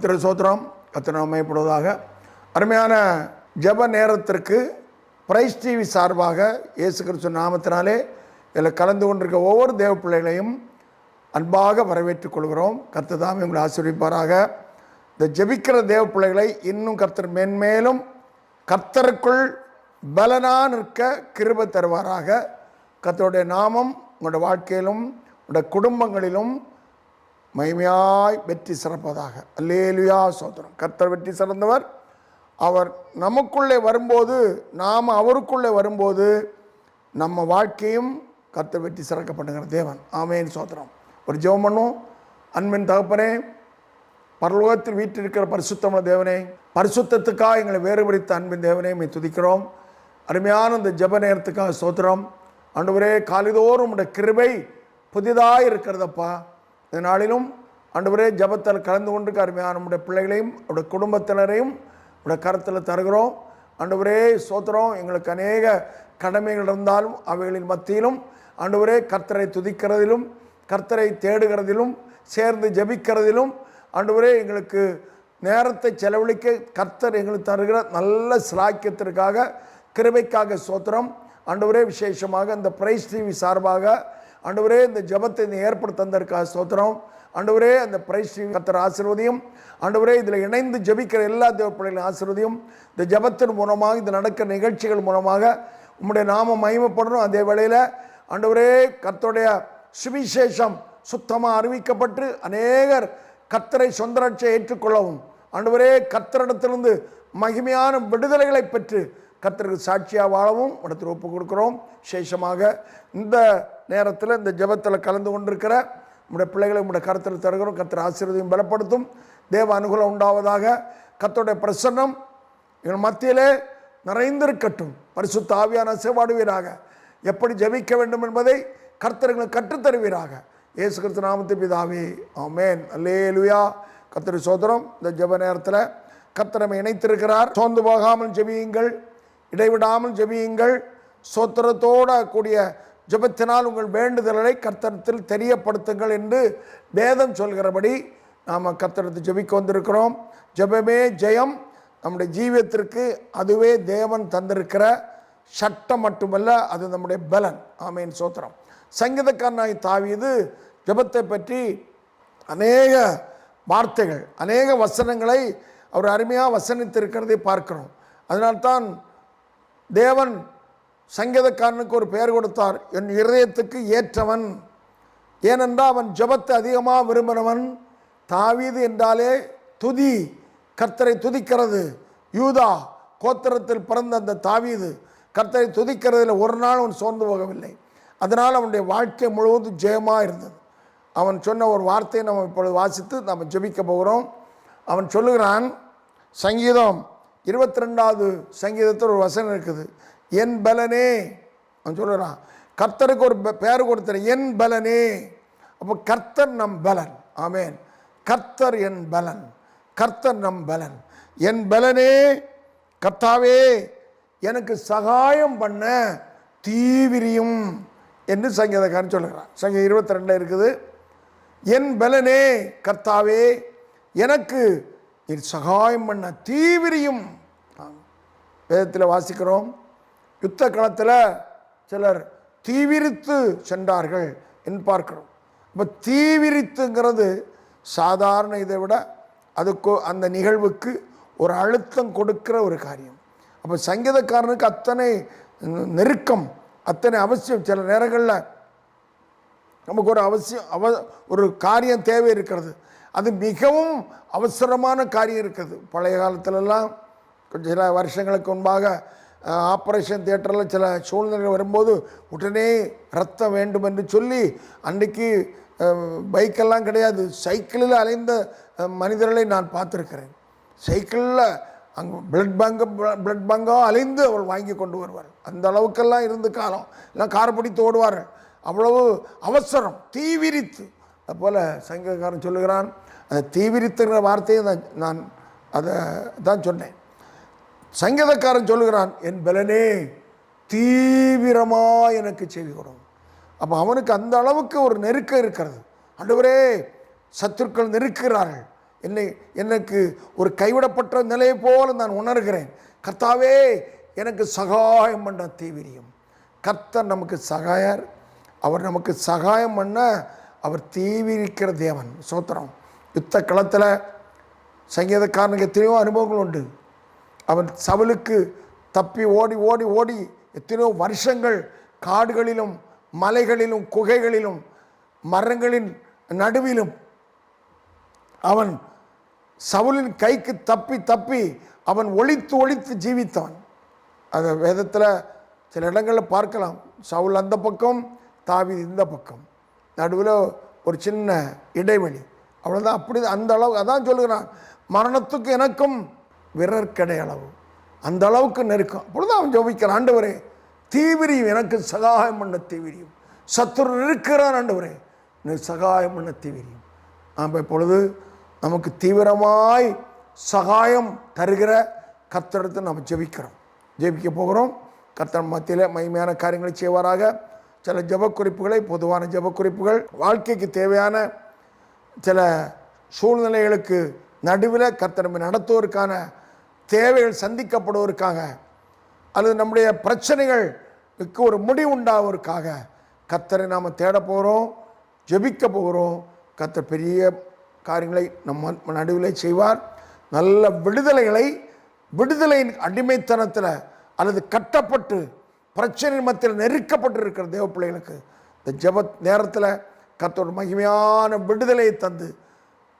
கர்த்தர் ஸ்தோத்திரம். கர்த்தர் நாமப்படுவதாக. அருமையான ஜெப நேரத்திற்கு பிரைஸ் டிவி சார்பாக இயேசு கிறிஸ்து நாமத்தினாலே இதில் கலந்து கொண்டிருக்க ஒவ்வொரு தேவ பிள்ளைகளையும் அன்பாக வரவேற்றுக் கொள்கிறோம். கர்த்தர் தாமே உங்களை ஆசீர்வதிப்பாராக. இந்த ஜெபிக்கிற தேவ பிள்ளைகளை இன்னும் கர்த்தர் மென்மேலும் கர்த்தருக்குள் பலனா நிற்க கிருபை தருவாராக. கர்த்தருடைய நாமம் உங்களுடைய வாழ்க்கையிலும் உங்களுடைய குடும்பங்களிலும் மகிமையாய் வெற்றி சிறப்பதாக. அல்லேலூயா ஸ்தோத்திரம். கர்த்தர் வெற்றி சிறந்தவர். அவர் நமக்குள்ளே வரும்போது, நாம் அவருக்குள்ளே வரும்போது நம்ம வாழ்க்கையும் கர்த்தர் வெற்றி சிறக்கப்படுகிற தேவன். ஆமென் ஸ்தோத்திரம். ஒரு ஜெபம் பண்ணும். அன்பின் தகப்பனே, பரலோகத்தில் வீற்றிருக்கிற பரிசுத்தமான தேவனே, பரிசுத்தத்துக்காக எங்களை வேறுபடுத்த அன்பின் தேவனே மை துதிக்கிறோம். அருமையான இந்த ஜெப நேரத்துக்காக ஸ்தோத்திரம். ஆண்டவரே, காலைதோறும் உடைய கிருபை புதிதாக இருக்கிறதப்பா. இந்த நாளிலும் ஆண்டவரே ஜெபத்தில் கலந்து கொண்டிருக்க அருமையான நம்முடைய பிள்ளைகளையும் அவருடைய குடும்பத்தினரையும் உடைய கருத்தில் தருகிறோம். ஆண்டவரே ஸ்தோத்திரம். எங்களுக்கு அநேக கடமைகள் இருந்தாலும் அவைகளின் மத்தியிலும் ஆண்டவரே கர்த்தரை துதிக்கிறதிலும் கர்த்தரை தேடுகிறதிலும் சேர்ந்து ஜெபிக்கிறதிலும் ஆண்டவரே எங்களுக்கு நேரத்தை செலவழிக்க கர்த்தர் எங்களுக்கு தருகிற நல்ல சிலாக்கியத்திற்காக கிருபைக்காக ஸ்தோத்திரம். ஆண்டவரே விசேஷமாக இந்த பிரைஸ் டிவி சார்பாக ஆண்டவரே இந்த ஜெபத்தை ஏற்படுத்த தந்ததற்காக ஸ்தோத்திரம். ஆண்டவரே அந்த பிரைஸ் டிவி கர்த்தர் ஆசீர்வதியும். ஆண்டவரே இதில் இணைந்து ஜெபிக்கிற எல்லா தேவ பிள்ளைகளின் ஆசீர்வதியும். இந்த ஜெபத்தின் மூலமாக இந்த நடக்கிற நிகழ்ச்சிகள் மூலமாக உம்முடைய நாமம் மகிமைப்படணும். அதே வேளையில் ஆண்டவரே கர்த்தருடைய சுவிசேஷம் சுத்தமாக அறிவிக்கப்பட்டு அநேகர் கர்த்தரை சொந்த ரட்சை ஏற்றுக்கொள்ளவும் ஆண்டவரே கர்த்தரிடத்திலிருந்து மகிமையான விடுதலைகளை பெற்று கர்த்தருக்கு சாட்சியாக வாழவும் இடத்தில் ஒப்பு கொடுக்குறோம். விசேஷமாக இந்த நேரத்தில் இந்த ஜெபத்தில் கலந்து கொண்டிருக்கிற நம்முடைய பிள்ளைகளை உங்களுடைய கருத்தில் தருகிறோம். கர்த்தர் ஆசீர்வதியும் பலப்படுத்தும். தேவ அனுகூலம் உண்டாவதாக. கர்த்தருடைய பிரசன்னம் எங்கள் மத்தியிலே நிறைந்திருக்கட்டும். பரிசுத்த ஆவியான சேவாடுவீராக. எப்படி ஜெபிக்க வேண்டும் என்பதை கர்த்தர்களுக்கு கற்றுத்தருவீராக. இயேசு கிறிஸ்து நாமத்து பிதாவே ஆமென். அல்லேலூயா. கர்த்தர் சோதரம். இந்த ஜெப நேரத்தில் கர்த்தர் நம்மை இணைத்திருக்கிறார். சோர்ந்து போகாமல் ஜெபியுங்கள், இடைவிடாமல் ஜெபியுங்கள், சோத்திரத்தோடு கூடிய ஜெபத்தினால் உங்கள் வேண்டுதல்களை கர்த்தரத்தில் தெரியப்படுத்துங்கள் என்று வேதம் சொல்கிறபடி நாம் கர்த்தரத்தில் ஜெபிக்க வந்திருக்கிறோம். ஜெபமே ஜெயம். நம்முடைய ஜீவியத்திற்கு அதுவே தேவன் தந்திருக்கிற சட்டம் மட்டுமல்ல, அது நம்முடைய பலன். ஆமென் சோத்திரம். சங்கீதக்காரனாகி தாவீது ஜெபத்தை பற்றி அநேக வார்த்தைகள் அநேக வசனங்களை அவர் அருமையாக வசனித்திருக்கிறதை பார்க்கிறோம். அதனால்தான் தேவன் சங்கீதக்காரனுக்கு ஒரு பெயர் கொடுத்தார், என் இருதயத்துக்கு ஏற்றவன். ஏனென்றால் அவன் ஜெபத்தை அதிகமாக விரும்பினவன். தாவீது என்றாலே துதி, கர்த்தரை துதிக்கிறது. யூதா கோத்திரத்தில் பிறந்த அந்த தாவீது கர்த்தரை துதிக்கிறதில் ஒரு நாள் அவன் சோர்ந்து போகவில்லை. அதனால் அவனுடைய வாழ்க்கை முழுவதும் ஜெயமாக இருந்தது. அவன் சொன்ன ஒரு வார்த்தையை நம்ம இப்பொழுது வாசித்து நாம் ஜெபிக்க போகிறோம். அவன் சொல்லுகிறான், சங்கீதம் 22வது சங்கீதத்தில் ஒரு வசனம் இருக்குது, என் பலனே. அவன் சொல்லுறான், கர்த்தருக்கு ஒரு பெயர் கொடுத்தார், என் பலனே. அப்போ கர்த்தர் நம் பலன். ஆமென். கர்த்தர் என் பலன், கர்த்தர் நம் பலன். என் பலனே கர்த்தாவே எனக்கு சகாயம் பண்ண தீவிரியும் என்று சங்கீதக்காரன் சொல்லுகிறான். சங்கீதம் 22 இருக்குது. என் பலனே கர்த்தாவே எனக்கு சகாயம் பண்ண தீவிரியும். வேதத்தில் வாசிக்கிறோம், யுத்த களத்தில் சிலர் தீவிரித்து சென்றார்கள் என்று பார்க்கிறோம். இப்போ தீவிரித்துங்கிறது சாதாரண இதை விட அதுக்கு அந்த நிகழ்வுக்கு ஒரு அழுத்தம் கொடுக்கிற ஒரு காரியம். அப்போ சங்கீதக்காரனுக்கு அத்தனை நெருக்கம், அத்தனை அவசியம். சில நேரங்களில் நமக்கு ஒரு அவசியம் ஒரு காரியம் தேவை இருக்கிறது, அது மிகவும் அவசரமான காரியம் இருக்குது. பழைய காலத்திலெல்லாம் கொஞ்சம் சில வருஷங்களுக்கு முன்பாக ஆப்ரேஷன் தியேட்டரில் சில சூழ்நிலைகள் வரும்போது உடனே ரத்தம் வேண்டும் என்று சொல்லி அன்றைக்கு பைக்கெல்லாம் கிடையாது, சைக்கிளில் அலைந்த மனிதர்களை நான் பார்த்துருக்கிறேன். சைக்கிளில் அங்கே பிளட் பங்காக அலைந்து அவள் வாங்கி கொண்டு வருவார். அந்த அளவுக்கெல்லாம் இருந்து காலம் எல்லாம் காரை பிடித்து ஓடுவார்கள். அவ்வளவு அவசரம், தீவிரித்து. அதுபோல் சங்கீதக்காரன் சொல்லுகிறான், அந்த தீவிரித்துங்கிற வார்த்தையை நான் அதை தான் சொன்னேன். சங்கீதக்காரன் சொல்லுகிறான், என் பலனே தீவிரமாக எனக்கு செவி கொடும். அப்போ அவனுக்கு அந்த அளவுக்கு ஒரு நெருக்கம் இருக்கிறது. ஆண்டவரே, சத்துருக்கள் நெருக்கிறார்கள், எனக்கு ஒரு கைவிடப்பட்ட நிலையை போல நான் உணர்கிறேன். கர்த்தாவே எனக்கு சகாயம் பண்ண தீவிரியம். கர்த்தர் நமக்கு சகாயர். அவர் நமக்கு சகாயம் பண்ண அவர் தீவிரிக்கிற தேவன். சோத்திரம். யுத்த களத்தில் சங்கீதக்காரனுக்கு எத்தனையோ அனுபவங்கள் உண்டு. அவன் சவுலுக்கு தப்பி ஓடி ஓடி ஓடி எத்தனையோ வருஷங்கள் காடுகளிலும் மலைகளிலும் குகைகளிலும் மரங்களின் நடுவிலும் அவன் சவுலின் கைக்கு தப்பி தப்பி அவன் ஒளித்து ஒளித்து ஜீவித்தான். அதை வேதத்தில் சில இடங்களில் பார்க்கலாம். சவுல் அந்த பக்கம், தாவீது இந்த பக்கம், நடுவில் ஒரு சின்ன இடைவெளி, அவ்வளோதான். அப்படி அந்த அளவு அதான் சொல்லுகிறான், மரணத்துக்கு எனக்கும் விரற்கடை அளவு, அந்த அளவுக்கு நெருக்கம். அப்பொழுது அவன் ஜெபிக்கிறான், ஆண்டவரே தீவிரியும் எனக்கு சகாயம் பண்ண தீவிரியும், சத்துரு இருக்கிறான் ஆண்டவரே நீ சகாயம் பண்ண தீவிரியும். நாம் இப்பொழுது நமக்கு தீவிரமாய் சகாயம் தருகிற கர்த்தரிடத்தை நாம் ஜெபிக்க போகிறோம். கர்த்தர் மத்தியில் மகிமையான காரியங்களை செய்வாராக. சில ஜெபக்குறிப்புகளை, பொதுவான ஜெபக்குறிப்புகள், வாழ்க்கைக்கு தேவையான சில சூழ்நிலைகளுக்கு நடுவில் கர்த்தர் நம்மை நடத்துவதற்கான தேவைகள் சந்திக்கப்படுவதற்காக, அல்லது நம்முடைய பிரச்சனைகளுக்கு ஒரு முடிவு உண்டாவதற்காக கர்த்தரை நாம் தேட போகிறோம், ஜெபிக்க போகிறோம். கர்த்தர் பெரிய காரியங்களை நம்ம நடுவில் செய்வார். நல்ல விடுதலையின் அடிமைத்தனத்தில் அல்லது கட்டப்பட்டு பிரச்சனை மத்தியில் நெருக்கப்பட்டு இருக்கிற தேவ பிள்ளைகளுக்கு இந்த ஜெப நேரத்தில் கர்த்தர் மகிமையான விடுதலையை தந்து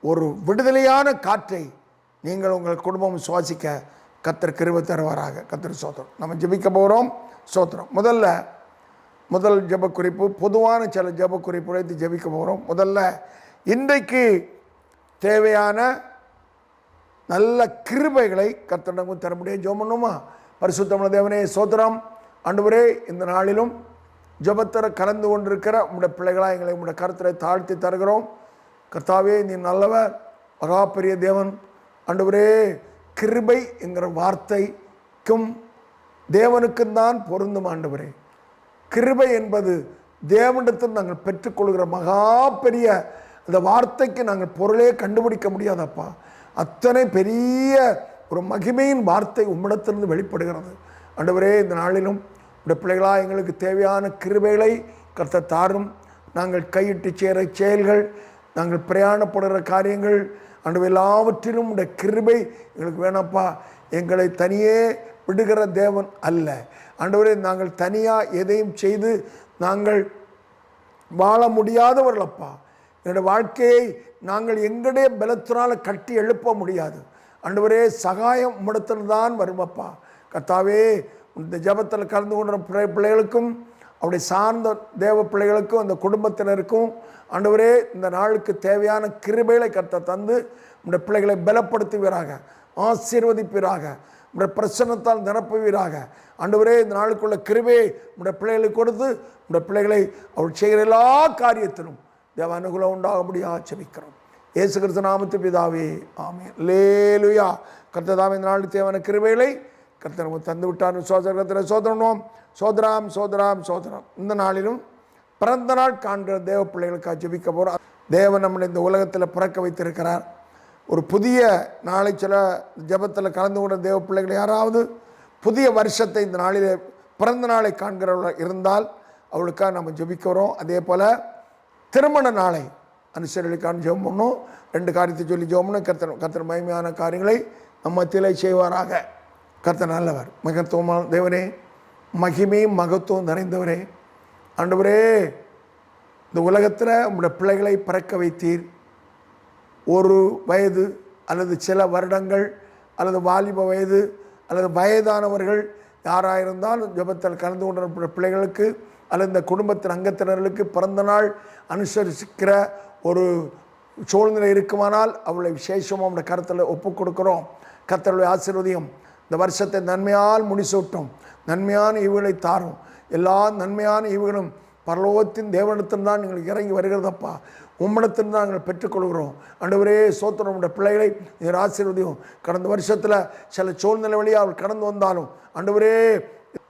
ஒரு விடுதலையான காற்றை நீங்கள் உங்கள் குடும்பம் சுவாசிக்க கர்த்தர் கிருபை தருவாராக. கர்த்தர் சோத்திரம். நம்ம ஜெபிக்க போகிறோம். சோத்திரம். முதல் ஜெபக்குறிப்பு, பொதுவான சில ஜெபக்குறிப்புகளை ஜெபிக்க போகிறோம். முதல்ல இன்றைக்கு தேவையான நல்ல கிருபைகளை கர்த்தரிடம் தர முடியும். ஜெபம் பண்ணுமா? பரிசுத்தமுள்ள தேவனே சோத்திரம். ஆண்டவரே இந்த நாளிலும் ஜெபத்தர கலந்து கொண்டிருக்கிற உங்களுடைய பிள்ளைகளாக எங்களை உங்களுடைய கருத்தரை தாழ்த்தி தருகிறோம். கர்த்தாவே நீ நல்லவர், மகா பெரிய தேவன். ஆண்டவரே கிருபை என்கிற வார்த்தைக்கும் தேவனுக்கும் தான் பொருந்தும். ஆண்டவரே கிருபை என்பது தேவனிடத்தில் நாங்கள் பெற்றுக்கொள்கிற மகா பெரிய அந்த வார்த்தைக்கு நாங்கள் பொருளே கண்டுபிடிக்க முடியாதப்பா. அத்தனை பெரிய ஒரு மகிமையின் வார்த்தை உம்மிடத்திலிருந்து வெளிப்படுகிறது. ஆண்டவரே இந்த நாளிலும் இந்த பிள்ளைகளாக எங்களுக்கு தேவையான கிருபைகளை கர்த்தர் தாரும். நாங்கள் கையிட்டு சேர செயல்கள், நாங்கள் பிரயாணப்படுகிற காரியங்கள், ஆண்டவர் எல்லாவற்றிலும் உடைய கிருபை எங்களுக்கு வேணப்பா. எங்களை தனியே விடுகிற தேவன் அல்ல ஆண்டவரே. நாங்கள் தனியாக எதையும் செய்து நாங்கள் வாழ முடியாதவர்களப்பா. என்னுடைய வாழ்க்கையை நாங்கள் எங்களுடைய பலத்தினால் கட்டி எழுப்ப முடியாது ஆண்டவரே. சகாயம் உம்மிடத்தில் தான் வருமப்பா. கர்த்தாவே இந்த ஜெபத்தில் கலந்து கொண்ட பிள்ளைகளுக்கும் அவருடைய சார்ந்த தேவ பிள்ளைகளுக்கும் அந்த குடும்பத்தினருக்கும் ஆண்டவரே இந்த நாளுக்கு தேவையான கிருபைகளை கர்த்தர் தந்து இந்த பிள்ளைகளை பலப்படுத்துவீராக, ஆசீர்வதிப்பீராக, உடைய பிரசன்னத்தால் நிரப்புவீராக. ஆண்டவரே இந்த நாளுக்குள்ள கிருபையை உடைய பிள்ளைகளுக்கு கொடுத்து உடைய பிள்ளைகளை அவள் செய்கிற எல்லா காரியத்திலும் தேவ அனுகூலம் உண்டாக முடியாது ஜெபிக்கிறோம். இயேசு கிறிஸ்து நாமத்தில் பிதாவே ஆமென். அல்லேலூயா. கர்த்தர் தாமே இந்த நாளுக்கு தேவையான கிருபைகளை கர்த்தர் நமக்கு தந்து விட்டார். சோதரத்தில் சோதரம். இந்த நாளிலும் பிறந்த நாள் காண்கிற தேவ பிள்ளைகளுக்காக ஜெபிக்க போகிறோம். தேவன் நம்மளை இந்த உலகத்தில் பிறக்க வைத்திருக்கிறார். ஒரு புதிய நாளை சில ஜெபத்தில் கலந்து கொண்ட தேவ பிள்ளைகள் யாராவது புதிய வருஷத்தை இந்த நாளிலே பிறந்த நாளை காண்கிறவர்கள் இருந்தால் அவளுக்காக நம்ம ஜெபிக்கிறோம். அதே போல் திருமண நாளை அனுசரிக்கான ஜெபம் பண்ணணும். 2 காரியத்தை சொல்லி ஜெபம் பண்ணணும். கர்த்தர் மகிமையான காரியங்களை நம்ம மத்தியிலே செய்வாராக. கர்த்தர் நல்லவர், மகத்துவமான தேவனே, மகிமையும் மகத்துவம் நிறைந்தவரே. ஆண்டவரே இந்த உலகத்தில் உங்களுடைய பிள்ளைகளை பிறக்க வைத்தீர். ஒரு வயது அல்லது சில வருடங்கள் அல்லது வாலிப வயது அல்லது வயதானவர்கள் யாராக இருந்தாலும் ஜெபத்தில் கலந்து கொண்ட பிள்ளைகளுக்கு அல்லது இந்த குடும்பத்தின் அங்கத்தினர்களுக்கு பிறந்த நாள் அனுசரிக்கிற ஒரு சூழ்நிலை இருக்குமானால் அவளை விசேஷமாக நம்முடைய கருத்தில் ஒப்புக் கொடுக்குறோம். கர்த்தருடைய ஆசீர்வதியும் இந்த வருஷத்தை நன்மையால் முடிசூட்டும், நன்மையான ஈவுகளை தாரும். எல்லா நன்மையான ஈவுகளும் பரலோகத்தின் தேவனிடத்தில் தான் எங்களுக்கு இறங்கி வருகிறதப்பா. உம்மிடத்தில் தான் நாங்கள் பெற்றுக்கொள்கிறோம். ஆண்டவரே சோத்திரம். நம்முடைய பிள்ளைகளை நீர் ஆசீர்வதியும். கடந்த வருஷத்தில் சில சூழ்நிலை வழியாக அவள் கடந்து வந்தாலும் ஆண்டவரே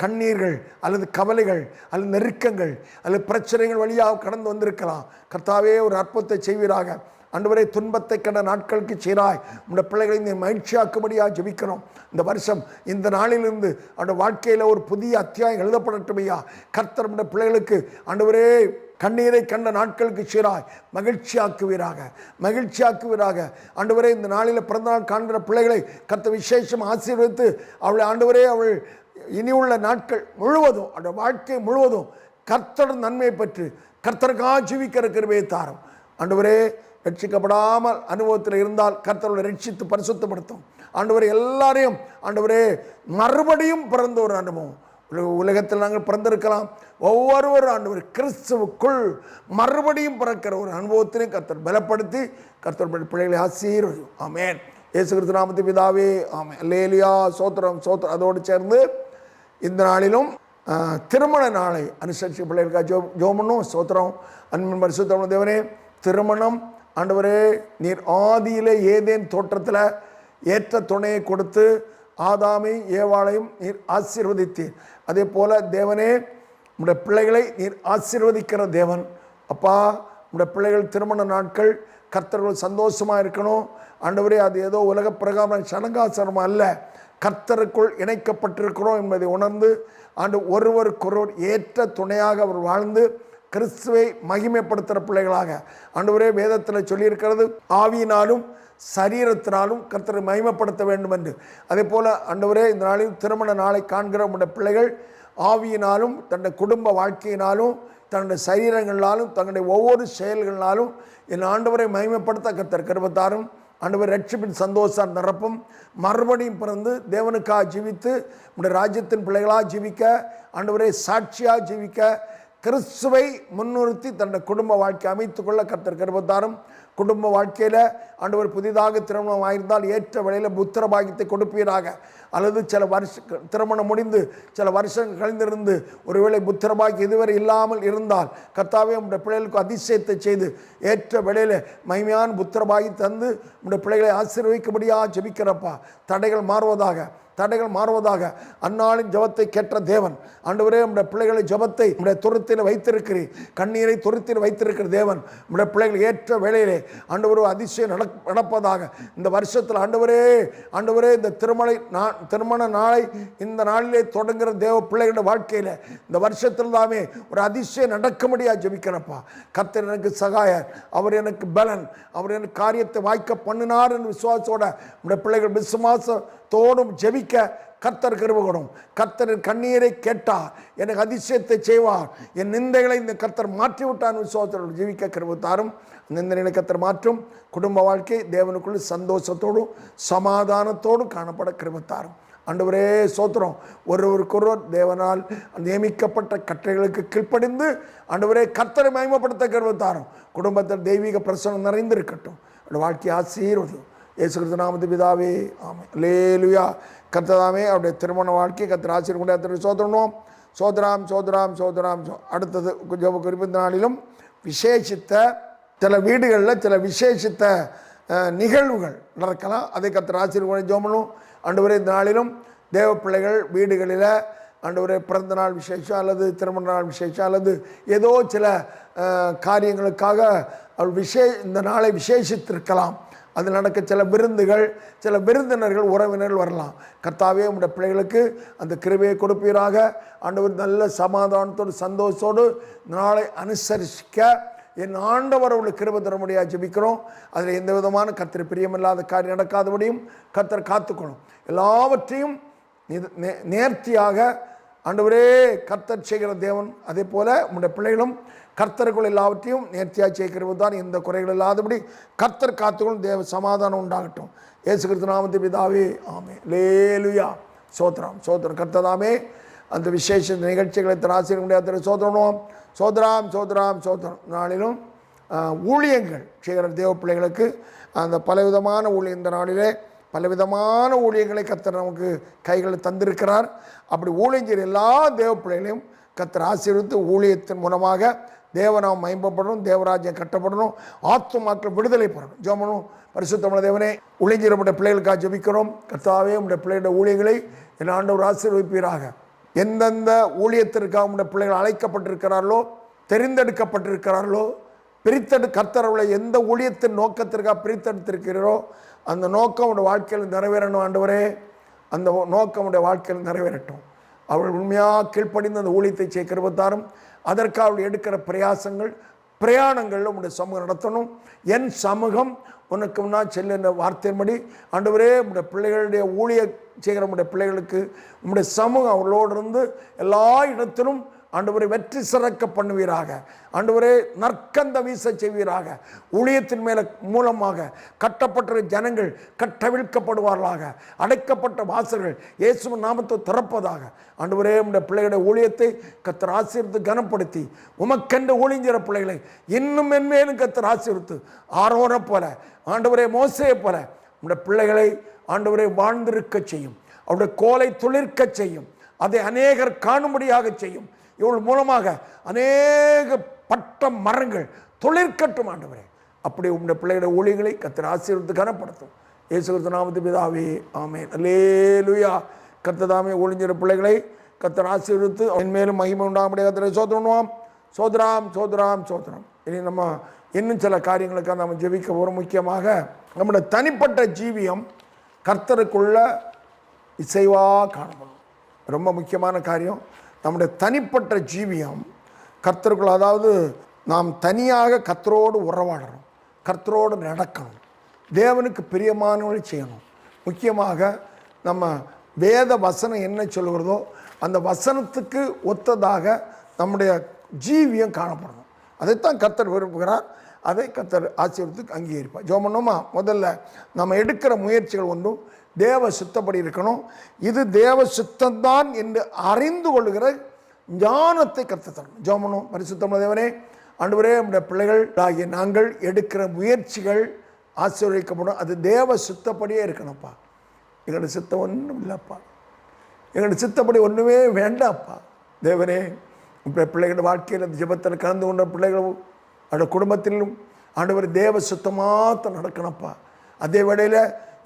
கண்ணீர்கள் அல்லது கவலைகள் அல்லது நெருக்கங்கள் அல்லது பிரச்சனைகள் வழியாக கடந்து வந்திருக்கலாம். கர்த்தாவே ஒரு அற்புதத்தை செய்வீராக. ஆண்டவரே துன்பத்தை கண்ட நாட்களுக்கு சீராய் உடைய பிள்ளைகளை நீ மகிழ்ச்சியாக்கும்படியாக ஜெபிக்கிறோம். இந்த வருஷம் இந்த நாளிலிருந்து அந்த வாழ்க்கையில் ஒரு புதிய அத்தியாயம் எழுதப்படட்டும் ஐயா. கர்த்தர் உடைய பிள்ளைகளுக்கு ஆண்டவரே கண்ணீரை கண்ட நாட்களுக்கு சீராய் மகிழ்ச்சியாக்குவீராக. ஆண்டவரே இந்த நாளில் பிறந்தநாள் காண்கிற பிள்ளைகளை கர்த்தர் விசேஷம் ஆசீர்வதித்து அவளை ஆண்டவரே அவள் இனி உள்ள நாட்கள் முழுவதும் அந்த வாழ்க்கை முழுவதும் கர்த்தர் நன்மையை பெற்று கர்த்தருக்காக ஜீவிக்கிற கிருபையை தாரும். ஆண்டவரே ரட்சிக்கப்படாமல் அனுபவத்தில் இருந்தால் கர்த்தரோட ரட்சித்து பரிசுத்தப்படுத்தும். ஆண்டவரே எல்லாரையும் ஆண்டவரே மறுபடியும் பிறந்த ஒரு அனுபவம். உலகத்தில் நாங்கள் பிறந்திருக்கலாம், ஒவ்வொருவரும் ஆண்டவர் கிறிஸ்துவுக்குள் மறுபடியும் பிறக்கிற ஒரு அனுபவத்தினையும் கர்த்தர் பலப்படுத்தி கர்த்தர் பிள்ளைகளை ஆசீர்வதியும். ஆமென். இயேசு கிறிஸ்து நாமத்தில் பிதாவே ஆமென். அல்லேலூயா. சோத்திரம். அதோடு சேர்ந்து இந்த நாளிலும் திருமண நாளை அனுசரித்து பிள்ளைகளுக்காக ஜோமனும் சோத்திரம். அன்பின் பரிசுத்த தேவனே, திருமணம் ஆண்டவரே நீர் ஆதியிலே ஏதேன் தோற்றத்தில் ஏற்ற துணையை கொடுத்து ஆதாமை ஏவாளையும் நீர் ஆசீர்வதித்தீர். அதே போல தேவனே உடைய பிள்ளைகளை நீர் ஆசீர்வதிக்கிற தேவன். அப்பா, உடைய பிள்ளைகள் திருமண நாட்கள் கர்த்தர்கள் சந்தோஷமாக இருக்கணும். ஆண்டவரே அது ஏதோ உலக பிரகார சடங்காச்சாரம் அல்ல, கர்த்தருக்குள் இணைக்கப்பட்டிருக்கிறோம் என்பதை உணர்ந்து ஒருவருக்கொருவர் ஏற்ற துணையாக அவர் வாழ்ந்து கிறிஸ்துவை மகிமைப்படுத்துகிற பிள்ளைகளாக ஆண்டவரே வேதத்தில் சொல்லியிருக்கிறது, ஆவியினாலும் சரீரத்தினாலும் கர்த்தரை மகிமைப்படுத்த வேண்டும் என்று. அதே போல் ஆண்டவரே இந்த நாளில் திருமண நாளை காண்கிற உடைய பிள்ளைகள் ஆவியினாலும் தன்னுடைய குடும்ப வாழ்க்கையினாலும் தன்னுடைய சரீரங்களாலும் தன்னுடைய ஒவ்வொரு செயல்களினாலும் என் ஆண்டவரை மகிமைப்படுத்த கர்த்தர் கிருபைத்தாரும். ஆண்டவர் ரட்சிப்பின் சந்தோஷம் நிரப்பும். மறுபடியும் பிறந்து தேவனுக்காக ஜீவித்து உடைய ராஜ்யத்தின் பிள்ளைகளாக ஜீவிக்க, ஆண்டவரை சாட்சியாக ஜீவிக்க, கிறிஸ்துவை முன்னிறுத்தி தன்னுடைய குடும்ப வாழ்க்கை அமைத்துக்கொள்ள கர்த்தர் கிருபைத்தாரும். குடும்ப வாழ்க்கையில் ஆண்டவர் புதிதாக திருமணம் ஆயிருந்தால் ஏற்ற வேளையில் புத்திர பாக்கியத்தை கொடுப்பீராக. அல்லது சில திருமணம் முடிந்து சில வருஷங்கள் கழிந்திருந்து ஒருவேளை புத்திர பாக்கியம் இதுவரை இல்லாமல் இருந்தால் கர்த்தாவே உடைய பிள்ளைகளுக்கு அதிசயத்தை செய்து ஏற்ற வேளையில் மகிமையான புத்திர பாக்கியம் தந்து உடைய பிள்ளைகளை ஆசீர்வதிக்கும்படியாக ஜெபிக்கிறப்பா. தடைகள் மாறுவதாக. அந்நாளின் ஜபத்தை கேட்ட தேவன் ஆண்டவரே உடைய பிள்ளைகளை ஜபத்தை உடைய துருத்தில் வைத்திருக்கிறீர், கண்ணீரை துருத்தில் வைத்திருக்கிற தேவன் உடைய பிள்ளைகள் ஏற்ற வேளையிலே ஆண்டவரே அதிசயம் நடப்பதாக. இந்த வருஷத்தில் ஆண்டவரே இந்த திருமண நாளை இந்த நாளிலே தொடங்குகிற தேவ பிள்ளைகளுடைய வாழ்க்கையில் இந்த வருஷத்தில் தாமே ஒரு அதிசயம் நடக்கும்படியாக ஜெபிக்கிறப்பா. கர்த்தர் எனக்கு சகாயர், அவர் எனக்கு பலன், அவர் எனக்கு காரியத்தை வாய்க்க பண்ணினார் என்று விசுவாசத்தோட உடைய பிள்ளைகள் விசுவாசத்தோடும் ஜெபிக்க கர்த்தர் கிருபை கொடும். கர்த்தரின் கண்ணீரை கேட்டார், எனக்கு அதிசயத்தை செய்வார், என் நிந்தைகளை இந்த கர்த்தர் மாற்றி விட்டார் விசுவாசத்தோடு ஜீவிக்க கிருபை தாரும். நிந்தனைகளை கர்த்தர் மாற்றும். குடும்ப வாழ்க்கை தேவனுக்குள்ள சந்தோஷத்தோடும் சமாதானத்தோடும் காணப்பட கிருபை தாரும். ஆண்டவரே சோத்திரம். ஒருவருக்கொருவர் தேவனால் நியமிக்கப்பட்ட கட்டளைகளுக்கு கீழ்ப்படிந்து ஆண்டவரே கர்த்தரை மகிமைப்படுத்த கிருபை தாரும். குடும்பத்தில் தெய்வீக பிரசன்னம் நிறைந்திருக்கட்டும். அந்த வாழ்க்கையை ஆசீர்வதியும். இயேசு கிறிஸ்து நாமத்தில் பிதாவே ஆமென். அல்லேலூயா. கர்த்ததாமே அவருடைய திருமண வாழ்க்கை கர்த்தர் ஆசீர்வதித்து சோதராம். அடுத்தது ஜெப குறிப்பு நாளிலும் விசேஷித்த சில வீடுகளில் சில விசேஷித்த நிகழ்வுகள் நடக்கலாம். அதை கர்த்தர் ஆசீர்வதி ஜெபனும். ஆண்டவரே இந்த நாளிலும் தேவ பிள்ளைகள் வீடுகளில் ஆண்டவரே பிறந்த நாள் விசேஷம் அல்லது திருமண நாள் விசேஷம் அல்லது ஏதோ சில காரியங்களுக்காக இந்த நாளை விசேஷித்திருக்கலாம். அது நடக்க சில விருந்துகள், சில விருந்தினர்கள், உறவினர்கள் வரலாம். கர்த்தாவே உடைய பிள்ளைகளுக்கு அந்த கிருபையை கொடுப்பீராக. ஆண்டவர் நல்ல சமாதானத்தோடு சந்தோஷத்தோடு நாளை அனுசரிக்க என் ஆண்டவர் உள்ள கிருபை தர முடியாது ஜெபிக்கிறோம். அதில் எந்த விதமான கர்த்தர் பிரியமில்லாத காரியம் நடக்காதபடியும் கர்த்தர் காத்துக்கணும். எல்லாவற்றையும் நேர்த்தியாக ஆண்டவரே கர்த்தர் செய்கிற தேவன். அதே போல உடைய பிள்ளைகளும் கர்த்தருக்குள் எல்லாவற்றையும் நேர்த்தியாக செய்கிறது தான். எந்த குறைகள் இல்லாதபடி கர்த்தர் காத்துக்கொள்ளும். தேவ சமாதானம் உண்டாகட்டும். இயேசு கிறிஸ்து நாமத்தில் பிதாவே ஆமென். அல்லேலூயா. சோத்திரம். கர்த்ததாமே அந்த விசேஷ நிகழ்ச்சிகளை ஆசீர்வதிக்க முடியாத சோதராம். நாளிலும் ஊழியங்கள் செய்கிற தேவ பிள்ளைகளுக்கு அந்த பலவிதமான ஊழியம் இந்த நாளிலே பலவிதமான ஊழியங்களை கர்த்தர் நமக்கு கைகளில் தந்திருக்கிறார். அப்படி ஊழியம் செய்கிற எல்லா தேவ பிள்ளைகளையும் கர்த்தர் ஆசீர்வதித்து ஊழியத்தின் மூலமாக தேவநாமம் மகிமைப்படணும், தேவராஜ்யம் கட்டப்படணும், ஆத்துமாக்கள் விடுதலை பெறணும். ஜெபம். பரிசுத்தமுள்ள தேவனே, ஊழியர்களுடைய பிள்ளைகளுக்காக ஜெபிக்கிறோம். கர்த்தாவே உடைய பிள்ளைகளுடைய ஊழியங்களை என் ஆண்டவர் ஆசீர்வதிப்பீராக. எந்தெந்த ஊழியத்திற்காக உடைய பிள்ளைகள் அழைக்கப்பட்டிருக்கிறார்களோ, தெரிந்தெடுக்கப்பட்டிருக்கிறார்களோ, கர்த்தர் அவளை எந்த ஊழியத்தின் நோக்கத்திற்காக பிரித்தெடுத்திருக்கிறோ அந்த நோக்கம் உடைய வாழ்க்கையில் நிறைவேறணும் ஆண்டவரே. அந்த நோக்கம் உடைய வாழ்க்கையில் நிறைவேறட்டும். அவள் உண்மையாக கீழ்ப்படிந்து அந்த ஊழியத்தை செய்ய கிருபை தாரும். அதற்காக அவள் எடுக்கிற பிரயாணங்களில் உங்களுடைய சமூகம் நடத்தணும். என் சமூகம் உனக்கு முன்னால் செல்லுன்ற வார்த்தையின்படி ஆண்டவரே உங்களுடைய பிள்ளைகளுடைய ஊழிய செய்கிற உங்களுடைய பிள்ளைகளுக்கு உங்களுடைய சமூகம் அவர்களோடு இருந்து எல்லா இடத்திலும் ஆண்டவரை வெற்றி சிறக்க பண்ணுவீராக. ஆண்டவரே நற்கந்த வீச செய்வீராக. ஊழியத்தின் மேல மூலமாக கட்டப்பட்ட ஜனங்கள் கட்டவிழ்க்கப்படுவார்களாக. அடைக்கப்பட்ட வாசல்கள் இயேசுவின் நாமத்தை திறப்பதாக. ஆண்டவரே உடைய பிள்ளைகளுடைய ஊழியத்தை கர்த்தர் ஆசீர்வதித்து கனப்படுத்தி உமக்கென்று ஊழியங்கிற பிள்ளைகளை இன்னும் மென்மேலும் கர்த்தர் ஆசீர்வதித்து ஆரோனை போல ஆண்டவரே மோசேயை போல உடைய பிள்ளைகளை ஆண்டவரை வாழ்ந்திருக்க செய்யும். அவருடைய கோலை துளிர்க்க செய்யும். அதை அநேகர் காணும்படியாக செய்யும். இவள் மூலமாக அநேக பட்ட மரங்கள் தொழிற்கட்டும் ஆண்டவரே. அப்படி உங்களுடைய பிள்ளைகளுடைய ஊழியங்களை கர்த்தர் ஆசீர்வதித்து கனப்படுத்தும். இயேசு கிறிஸ்து நாமத்தில் பிதாவே ஆமென். அல்லேலூயா. கர்த்தர் தாமே ஒளிஞ்சிற பிள்ளைகளை கர்த்தர் ஆசீர்வதித்து அவன் மேலும் மகிமை உண்டாகும்படியாக கர்த்தரை சோதரணுவாம். சோதராம் சோதராம் சோதரம். இனி நம்ம இன்னும் சில காரியங்களுக்காக நம்ம ஜெபிக்க போகிறோம். முக்கியமாக நம்முடைய தனிப்பட்ட ஜீவியம் கர்த்தருக்குள்ள இசைவாக காணப்படும். ரொம்ப முக்கியமான காரியம். நம்முடைய தனிப்பட்ட ஜீவியம் கர்த்தருக்குள்ள, அதாவது நாம் தனியாக கர்த்தரோடு உறவாடணும், கர்த்தரோடு நடக்கணும், தேவனுக்கு பிரியமானவளை செய்யணும். முக்கியமாக நம்ம வேத வசனம் என்ன சொல்கிறதோ அந்த வசனத்துக்கு ஒத்ததாக நம்முடைய ஜீவியம் காணப்படணும். அதைத்தான் கர்த்தர் விரும்புகிறார். அதை கர்த்தர் ஆசீர்வதித்து அங்கீகரிப்பார். ஜெபம்மா முதல்ல நம்ம எடுக்கிற முயற்சிகள் ஒன்றும் தேவ சுத்தப்படி இருக்கணும். இது தேவ சுத்தம்தான் என்று அறிந்து கொள்ளுகிற ஞானத்தை கர்த்தர் தரணும். ஜெபம். பரிசுத்தமுள்ள தேவனே, ஆண்டவரே நம்முடைய பிள்ளைகள் ஆகிய நாங்கள் எடுக்கிற முயற்சிகள் ஆசீர்வதிக்கப்படும். அது தேவ சுத்தப்படியே இருக்கணும்ப்பா. எங்களோட சித்தம் ஒன்றும் இல்லைப்பா. எங்களோட சித்தப்படி ஒன்றுமே வேண்டாப்பா. தேவனே, உங்களுடைய பிள்ளைகளோட வாழ்க்கையில் அந்த ஜெபத்தில் கலந்து கொண்ட பிள்ளைகளும் அவருடைய குடும்பத்திலும் ஆண்டவர் தேவ சுத்தமாக நடக்கணும்ப்பா. அதே வேளையில்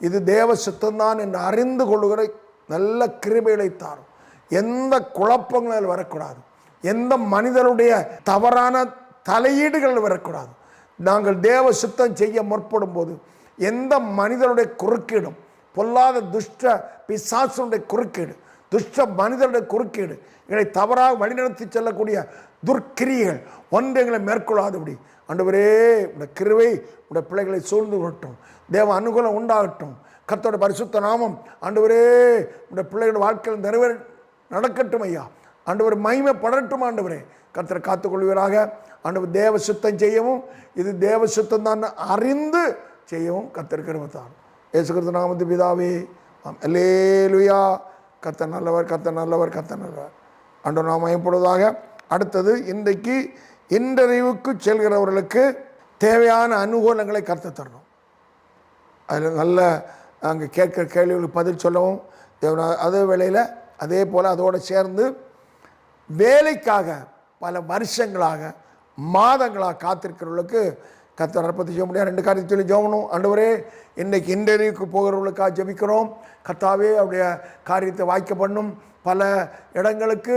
இது தேவ சுத்தம்தான் என்று அறிந்து கொள்ளுகிற நல்ல கிருபைகளை தாரும். எந்த குழப்பங்கள் வரக்கூடாது. எந்த மனிதனுடைய தவறான தலையீடுகள் வரக்கூடாது. நாங்கள் தேவ சுத்தம் செய்ய முற்படும் போது எந்த மனிதனுடைய குறுக்கீடும், பொல்லாத துஷ்ட பிசாசுடைய குறுக்கீடு, துஷ்ட மனிதனுடைய குறுக்கீடு, எங்களை தவறாக வழிநடத்தி செல்லக்கூடிய துர்க்கிரியைகள் ஒன்று எங்களை மேற்கொள்ளாதபடி ஆண்டவரே உடைய கிருபை உடைய பிள்ளைகளை சூழ்ந்து கொள்ளட்டும். தேவ அனுகூலம் உண்டாகட்டும். கர்த்தருடைய பரிசுத்த நாமம் ஆண்டவரே உடைய பிள்ளைகளோட வாழ்க்கையில் நடக்கட்டும் ஐயா. ஆண்டவர் மகிமை படட்டும். ஆண்டவரே கர்த்தரை காத்துக்கொள்வீராக. ஆண்டவர் தேவ சுத்தம் செய்யவும் இது தேவ சுத்தம் தான் அறிந்து செய்யவும் கர்த்தர் கிருபை தாரும். இயேசு கிறிஸ்து நாமத்தில் பிதாவே அல்லேலூயா. கர்த்தர் நல்லவர், கர்த்தர் நல்லவர், கர்த்தர் நல்லவர். ஆண்டவர் நாம் மகிமைப்படுவதாக. அடுத்தது, இன்றைக்கு இன்டர்வியூக்கு செல்கிறவர்களுக்கு தேவையான அனுகூலங்களை கர்த்தர் தரணும். அதில் நல்ல அங்கே கேட்குற கேள்விகளுக்கு பதில் சொல்லவும் அதே வேளையில் அதே போல் அதோடு சேர்ந்து வேலைக்காக பல வருஷங்களாக மாதங்களாக காத்திருக்கிறவர்களுக்கு கர்த்தர் அற்புதத்தை செய்ய முடியாது. ரெண்டு காரியத்தை சொல்லி ஜெபணும். ஆண்டவரே, இன்றைக்கு இன்டர்வியூக்கு போகிறவர்களுக்காக ஜெபிக்கிறோம். கர்த்தாவே அவருடைய காரியத்தை வாய்க்க பண்ணும். பல இடங்களுக்கு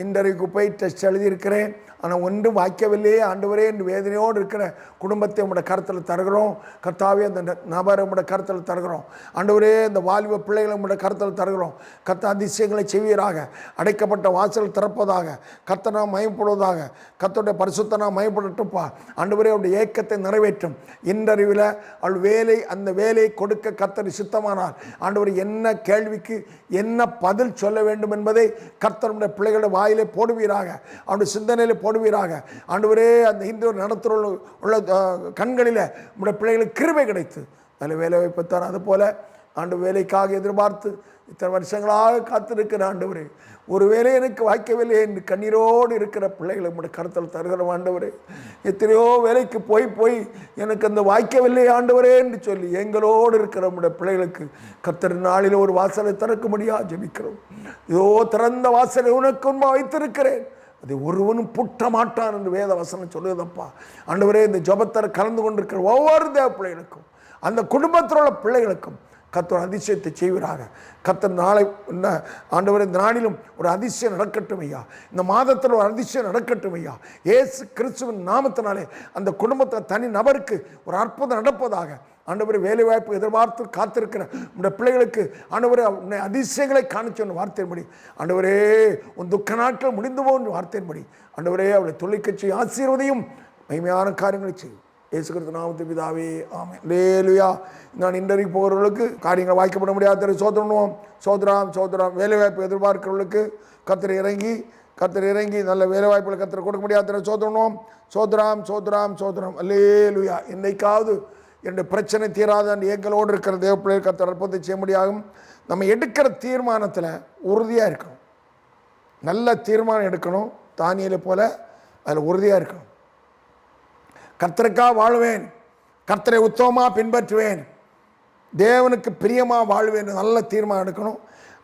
இன்டர்வியூக்கு போய் டெஸ்ட் எழுதியிருக்கிறேன், ஆனால் ஒன்றும் வாய்க்கவில்லையே ஆண்டவரே என்று வேதனையோடு இருக்கிற குடும்பத்தை உங்களுடைய கருத்தில் தருகிறோம். கர்த்தாவே அந்த நபரை உங்களுடைய கருத்தில் தருகிறோம். ஆண்டவரே இந்த வாலிப பிள்ளைகளை உங்களுடைய கருத்தில் தருகிறோம். கர்த்தர் அதிசயங்களை செய்வீராக. அடைக்கப்பட்ட வாசல் திறப்பதாக. கர்த்தனா மயப்படுவதாக. கர்த்தருடைய பரிசுத்தனா மயப்படட்டும்ப்பா. ஆண்டவரே அவருடைய ஏக்கத்தை நிறைவேற்றும். இன்டர்வியூவில் அவள் வேலை, அந்த வேலையை கொடுக்க கர்த்தர் சித்தமானார். ஆண்டவர் என்ன கேள்விக்கு என்ன பதில் சொல்ல வேண்டும் என்பதை கர்த்தருடைய பிள்ளைகளுடைய வாயிலே போடுவீராக. அவருடைய சிந்தனையிலே போடுவீராக. ஆண்டவரே அந்த இந்து நடத்துகிற உள்ள கண்களில் நம்முடைய பிள்ளைகளுக்கு கிருபை கிடைத்து நல்ல வேலை வாய்ப்புத்தார். அதுபோல் ஆண்டு வேலைக்காக எதிர்பார்த்து இத்தனை வருஷங்களாக காத்திருக்கிற ஆண்டவரே, ஒரு வேலை எனக்கு வாய்க்கவில்லை என்று கண்ணீரோடு இருக்கிற பிள்ளைகளை நம்முடைய கருத்தில் தருகிற ஆண்டவரே, எத்தனையோ வேலைக்கு போய் எனக்கு அந்த வாய்க்கவில்லை ஆண்டவரே என்று சொல்லி எங்களோடு இருக்கிற நம்முடைய பிள்ளைகளுக்கு கர்த்தர் நாளில் ஒரு வாசலை திறக்க முடியாது ஜெபிக்கிறோம். இதோ திறந்த வாசலை உனக்கு முன்பா வைத்திருக்கிறேன், அதை ஒருவனும் புட்ட மாட்டான் என்று வேத வசனம் சொல்லுதப்பா. ஆண்டவரே, இந்த ஜெபத்தில் கலந்து கொண்டிருக்கிற ஒவ்வொரு தேவ பிள்ளைகளுக்கும் அந்த குடும்பத்தில் உள்ள பிள்ளைகளுக்கும் கர்த்தர் அதிசயத்தை செய்வீராக. கர்த்தர் நாளை ஆண்டவரே இந்த நாளிலும் ஒரு அதிசயம் நடக்கட்டும் ஐயா. இந்த மாதத்தில் ஒரு அதிசயம் நடக்கட்டும் ஐயா. இயேசு கிறிஸ்துவின் நாமத்தினாலே அந்த குடும்பத்தில் தனி நபருக்கு ஒரு அற்புதம் நடப்பதாக. ஆண்டவரே வேலை வாய்ப்பு எதிர்பார்த்து காத்திருக்கிற உடைய பிள்ளைகளுக்கு ஆண்டவரே உன்னை அதிசயங்களை காணிச்சொன்ன வார்த்தையின்படி ஆண்டவரே உன் துக்க நாட்கள் முடிந்து போன்ற வார்த்தையின்படி ஆண்டவரே அவளை தொழிற்கட்சி ஆசீர்வதியும் மகிமையான காரியங்களை செய்யும். இயேசு கிறிஸ்து நாமத்தின் பிதாவே ஆமென். அல்லேலூயா. நான் இன்றைக்கு போகிறவர்களுக்கு காரியங்கள் வாய்க்கப்பட முடியாத சோதரணும். சோதராம் வேலைவாய்ப்பு எதிர்பார்க்கிறவர்களுக்கு கர்த்தர் இறங்கி நல்ல வேலைவாய்ப்புகளை கர்த்தர் கொடுக்க முடியாத சோதராம். அல்லேலூயா. என்னைக்காவது என்னுடைய பிரச்சனை தீராத எங்களோடு இருக்கிற தேவ பிள்ளைகள் கர்த்தர் அற்புதத்தை செய்ய முடியாகும். நம்ம எடுக்கிற தீர்மானத்தில் உறுதியாக இருக்கணும். நல்ல தீர்மானம் எடுக்கணும். தானியேலை போல அதில் உறுதியாக இருக்கணும். கர்த்தருக்காக வாழ்வேன், கர்த்தரை உத்தமமாக பின்பற்றுவேன், தேவனுக்கு பிரியமாக வாழ்வேன், நல்ல தீர்மானம் எடுக்கணும்.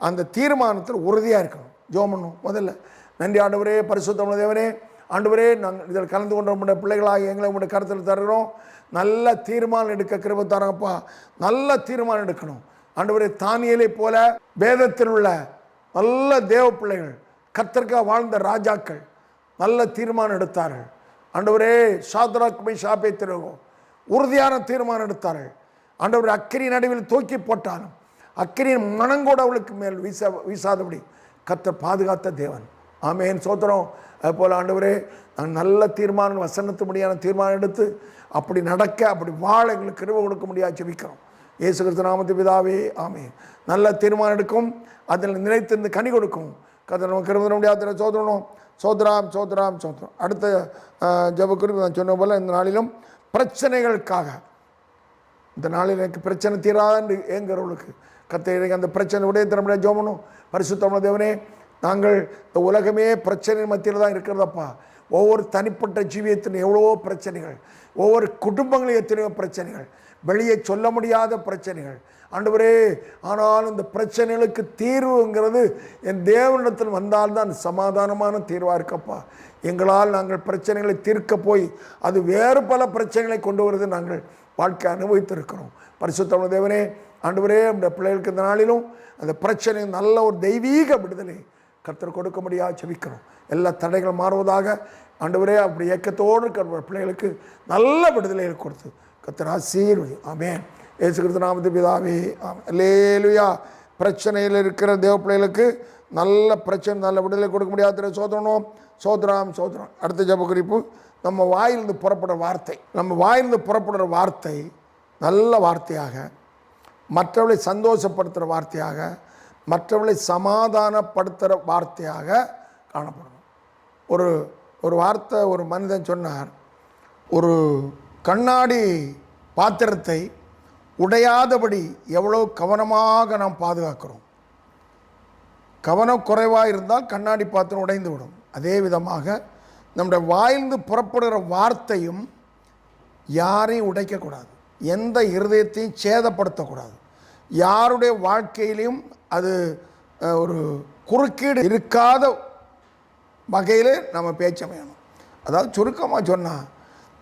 அந்த தீர்மானத்தில் உறுதியாக இருக்கணும். ஜெபம் பண்ணணும். முதல்ல நன்றி ஆண்டவரே, பரிசுத்தமுள்ள தேவனே, ஆண்டவரே நாங்கள் இதில் கலந்து கொண்ட உங்களுடைய பிள்ளைகளாக எங்களை உங்களுடைய கருத்தில் தருகிறோம். நல்ல தீர்மானம் எடுக்க கிருபை தரப்பா. நல்ல தீர்மானம் எடுக்கணும் ஆண்டவரே. தானியேலை போல வேதத்தில் உள்ள நல்ல தேவ பிள்ளைகள், கர்த்தருக்காக வாழ்ந்த ராஜாக்கள் நல்ல தீர்மானம் எடுத்தார்கள் ஆண்டவரே. சாத்ராக் மேஷாக் உறுதியான தீர்மானம் எடுத்தார்கள் ஆண்டவரே. அக்கினி நடுவில் தூக்கி போட்டாலும் அக்கினியின் மனங்கூட அவளுக்கு மேல் வீசாதபடி கர்த்தர் பாதுகாத்த தேவன். ஆமேன், சோத்திரம். அதுபோல் ஆண்டவரே நான் நல்ல தீர்மானம் வசனத்துபடியான தீர்மானம் எடுத்து அப்படி நடக்க அப்படி வாழ எங்களுக்கு கிருபை கொடுக்க முடியாது ஜெபிக்கிறோம். இயேசு கிறிஸ்து நாமத்தின் பிதாவே ஆமென். நல்ல தீர்மானம் எடுக்கும், அதில் நிலைத்திருந்து கனி கொடுக்கும். கர்த்தர் நமக்கு கிருபை தர முடியாத சோதராம். அடுத்த ஜெபக்குறிப்பு நான் சொன்ன போல இந்த நாளிலும் பிரச்சனைகளுக்காக, இந்த நாளில் எனக்கு பிரச்சனை தீராது ஏங்கிறவர்களுக்கு கர்த்தர் அந்த பிரச்சனை உடைய திறமையாக ஜெபணும். பரிசுத்தமுள்ள தேவனே, நாங்கள் இந்த உலகமே பிரச்சனை மத்தியில் தான் இருக்கிறதப்பா. ஒவ்வொரு தனிப்பட்ட ஜீவியத்தின் எவ்வளவோ பிரச்சனைகள், ஒவ்வொரு குடும்பங்களையும் எத்தனையோ பிரச்சனைகள், வெளியே சொல்ல முடியாத பிரச்சனைகள் ஆண்டவரே. ஆனாலும் இந்த பிரச்சனைகளுக்கு தீர்வுங்கிறது என் தேவனிடத்தில் வந்தால்தான் சமாதானமான தீர்வாக இருக்கப்பா. எங்களால் நாங்கள் பிரச்சனைகளை தீர்க்க போய் அது வேறு பல பிரச்சனைகளை கொண்டு வருவது நாங்கள் வாழ்க்கை அனுபவித்திருக்கிறோம். பரிசுத்தமுள்ள தேவனே, ஆண்டவரே, அந்த பிள்ளைகளுக்கு இந்த நாளிலும் அந்த பிரச்சனை நல்ல ஒரு தெய்வீக விடுதலை கர்த்தர் கொடுக்க முடியாது ஜெபிக்கிறோம். எல்லா தடைகள் மாறுவதாக ஆண்டவரே. அப்படி ஏக்கத்தோடு இருக்கிற பிள்ளைகளுக்கு நல்ல விடுதலையை கொடுத்து கர்த்தர் ஆசீர்வதி. ஆமென். இயேசு கிறிஸ்து நாமத்தின் பிதாவே ஆமென். அல்லேலூயா. பிரச்சனையில் இருக்கிற தேவ பிள்ளைகளுக்கு நல்ல பிரச்சனை நல்ல விடுதலை கொடுக்க முடியாத சோதராம். அடுத்த ஜெப குறிப்பு, நம்ம வாயிலிருந்து புறப்படுற வார்த்தை நல்ல வார்த்தையாக, மற்றவர்களை சந்தோஷப்படுத்துகிற வார்த்தையாக, மற்றவர்களை சமாதானப்படுத்துகிற வார்த்தையாக காணப்படணும். ஒரு வார்த்தை ஒரு மனிதன் சொன்னார், ஒரு கண்ணாடி பாத்திரத்தை உடையாதபடி எவ்வளோ கவனமாக நாம் பாதுகாக்கிறோம். கவனம் குறைவாக இருந்தால் கண்ணாடி பாத்திரம் உடைந்து விடும். அதே விதமாக நம்முடைய வாயிலிருந்து புறப்படுகிற வார்த்தையும் யாரையும் உடைக்கக்கூடாது, எந்த இருதயத்தையும் சேதப்படுத்தக்கூடாது, யாருடைய வாழ்க்கையிலையும் அது ஒரு குறுக்கீடு இருக்காத வகையில் நம்ம பேச்சமையணும். அதாவது சுருக்கமாக சொன்னால்,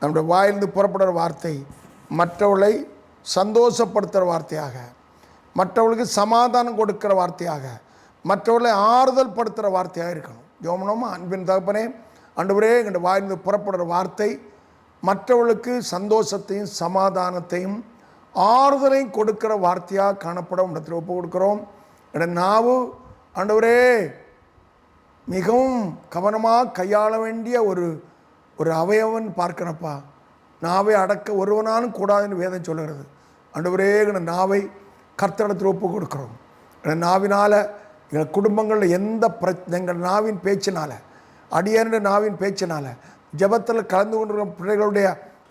நம்முடைய வாயிலிருந்து புறப்படுற வார்த்தை மற்றவர்களை சந்தோஷப்படுத்துகிற வார்த்தையாக, மற்றவர்களுக்கு சமாதானம் கொடுக்கிற வார்த்தையாக, மற்றவர்களை ஆறுதல் படுத்துகிற வார்த்தையாக இருக்கணும். ஜோமனோமா அன்பின் தகப்பனே, ஆண்டவரே, எங்களுடைய வாயிலிருந்து புறப்படுற வார்த்தை மற்றவர்களுக்கு சந்தோஷத்தையும் சமாதானத்தையும் ஆறுதலையும் கொடுக்கிற வார்த்தையாக காணப்பட இடத்துல ஒப்பு கொடுக்குறோம். என்னுடைய நாவு ஆண்டவரே மிகவும் கவனமாக கையாள வேண்டிய ஒரு அவயவன் பார்க்கிறப்பா. நாவை அடக்க ஒருவனாலும் கூடாதுன்னு வேதம் சொல்லுகிறது. ஆண்டவரே, எங்கள் நாவை கர்த்தரிடத்தில் ஒப்பு கொடுக்குறோம். எங்கள் நாவினால் எங்கள் குடும்பங்களில் எந்த எங்கள் நாவின் பேச்சினால், அடியனுடைய நாவின் பேச்சினால் ஜெபத்தில் கலந்து கொண்டிருக்கிற பிள்ளைகளுடைய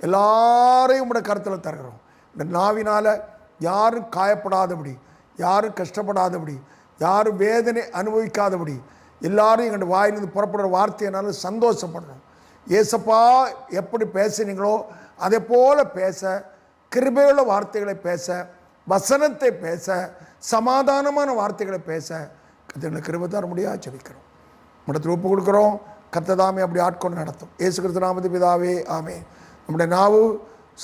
எல்லாரையும் உடைய கருத்தில் தருகிறோம். இந்த நாவினால் யாரும் காயப்படாதபடி, யாரும் கஷ்டப்படாதபடி, யாரும் வேதனை அனுபவிக்காதபடி எல்லாரும் எங்கள் வாயிலிருந்து புறப்படுற வார்த்தையினால சந்தோஷப்படணும். ஏசப்பா எப்படி பேசுனீங்களோ அதே போல் பேச, கிருபையுள்ள வார்த்தைகளை பேச, வசனத்தை பேச, சமாதானமான வார்த்தைகளை பேச கர்த்தர் கிருபை தர முடியாது ஜெபிக்கிறோம். இடத்துல ஒப்பு கொடுக்குறோம். கர்த்ததாமே அப்படி ஆட்கொண்டு நடத்தும். இயேசு கிறிஸ்து நாமத்தின் பிதாவே ஆமென். நம்முடைய நாவு